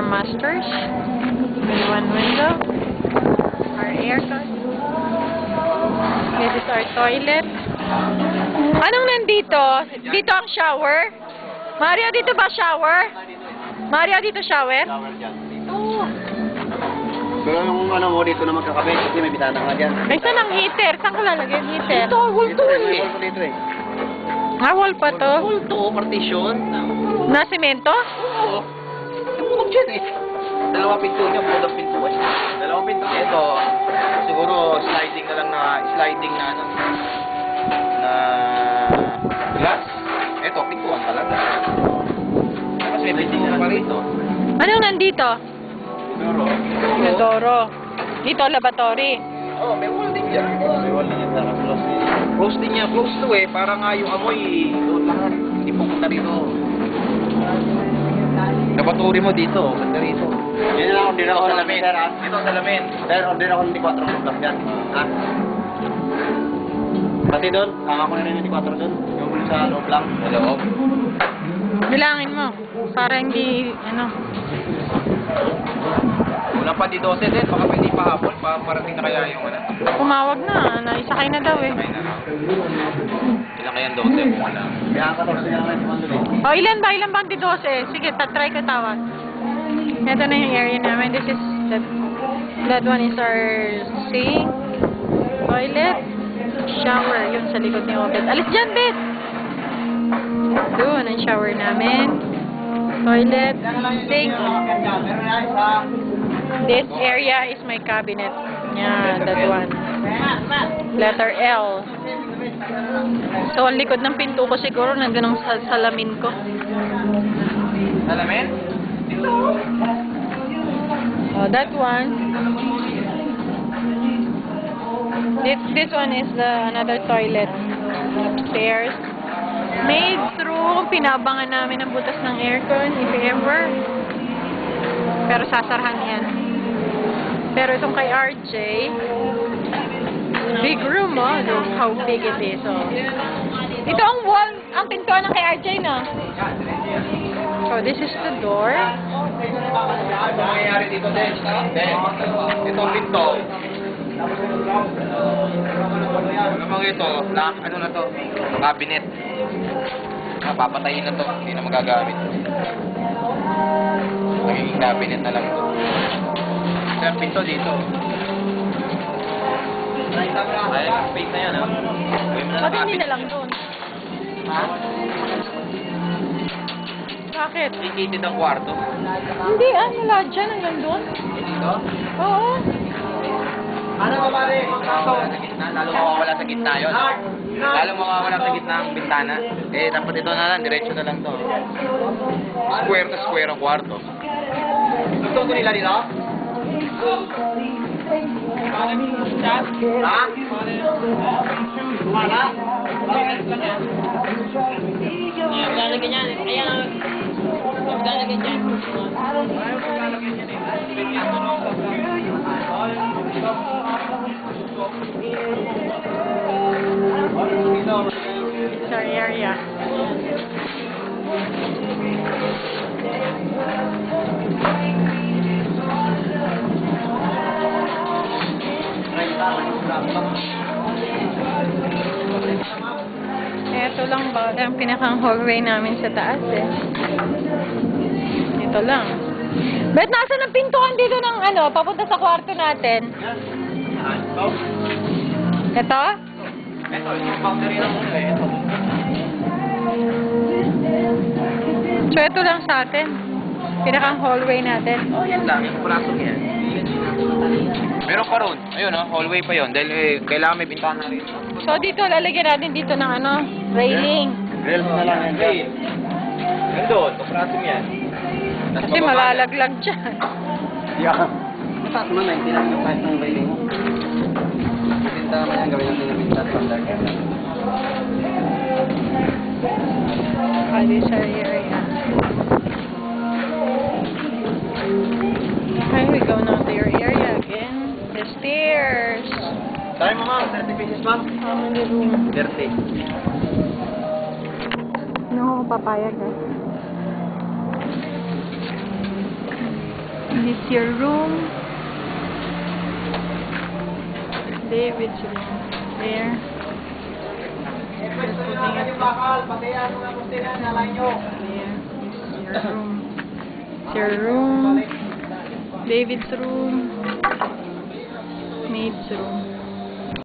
masters. With one window. Our aircon. This is our toilet. Anong nandito? Dito ang shower? Mario, dito ba shower? Mario, dito shower? Shower dyan. Oo. Pero yung ano mo dito na magkakabit, kasi may bitana nga dyan. Ay, saan ang heater? Saan ko lalagay yung heater? Ito, wall to May eh. wall ko dito eh. Ah, wall pa to? Wall to, partition. Na semento? Oo. Bukod dyan eh. Dalawang pinto niya, bukod ang pinto eh. Dalawang pinto. Ito, siguro sliding na lang na, ano, na glass. Ito, pintuan talaga. Tapos may pinto pa rito. Anong nandito? Siguro. Inodoro. Dito, lavatory. Oh, may wall din dyan. May wall din yan, saka close din. Close din niya, close to eh. Para nga yung amoy, doon lahat. Hindi pupunta rito. Laboratory mo dito, ganda rito. Yan lang, order ako ng Salamin. sir ha. Dito salamin. Sir, order ako ng 24 ng block dyan. Ha? Pati doon, kama ko na rin yung 24 doon. Yung sa loob lang. Sa loob. Bilangin mo. Para hindi, ano. Wala pa di 12 din, baka pwede pa hapon, parating na kaya yung ano. Tumawag na. Naisakay na daw eh. Kaya na. Ilan kaya 12 kung wala. Kaya ang 14 niya naman tumando doon. O, ilan ba? Ilan ba ang 12? Sige, try ko tawag. Ito na yung area namin. This is, that one is our sink, toilet, shower. Yun sa likod ni Obed. Alis dyan, Bet! Doon ang shower namin. Toilet, sink. This area is my cabinet. Yan, that one. Letter L. So, ang likod ng pinto ko siguro nandun ang salamin ko. Salamin? Oh, that one. This one is another toilet. Upstairs. Made through, pinabangan namin ang butas ng aircon, if ever. Pero sasarhan yan. Pero itong kay RJ, big room, oh. Look how big it is, oh. Ito ang wall, ang pintuan ng kay RJ, no? So, this is the door. Ano mangyayari dito din? Ito ang pinto. Ano ito? Ano na to? Cabinet. Papatayin na to. Hindi na magagamit. Magiging cabinet na lang to. Kaya pinto dito. Ay, space na yan, ha? Ba't hindi na lang doon? Ha? Bakit? Ikitid ang kwarto. Hindi, wala dyan hanggang doon. Dito? Oo. Ano ba pare? Mawawala sa gitna. Lalo mawawala sa gitna yun. Lalo mawawala sa gitna ang bintana. Eh, dapat ito na lang. Diretso na lang to. Square to square ang kwarto. Gusto ko nila dito? Ha? Wala? Lalagyan yan. Ayan. Lalagyan yan. It's our area. Ito lang ba? Ang pinakang hallway namin sa taas eh. Ito lang. Ba't nasa ng pintuan dito ng ano, papunta sa kwarto natin? Ito? Ito, yung boundary ng mundo eh. Ito. So, ito lang sa atin. Pinakang hallway natin. Oh, yan lang. Yung braso yan. Meron pa ron. Ayun, hallway pa yun. Dahil kailangan may bintana rin. So, dito, lalagyan natin dito ng ano, railing. Rails na lang yan. Hey, nandun. Braso yan. Kasi malalaglag dyan. Yeah. Mataas naman, 90 lang yung kahit ng railing mo. Pinta naman yan, gawin natin yung pinta standard. This is our area. Okay, we go now to your area again. The stairs. Sorry mo ma'am, 30 pieces ma'am. Family room. 30. No, papayag eh. is your room. David's room. There. Just putting it there. Is your room. It's your room. David's room. Maid's room.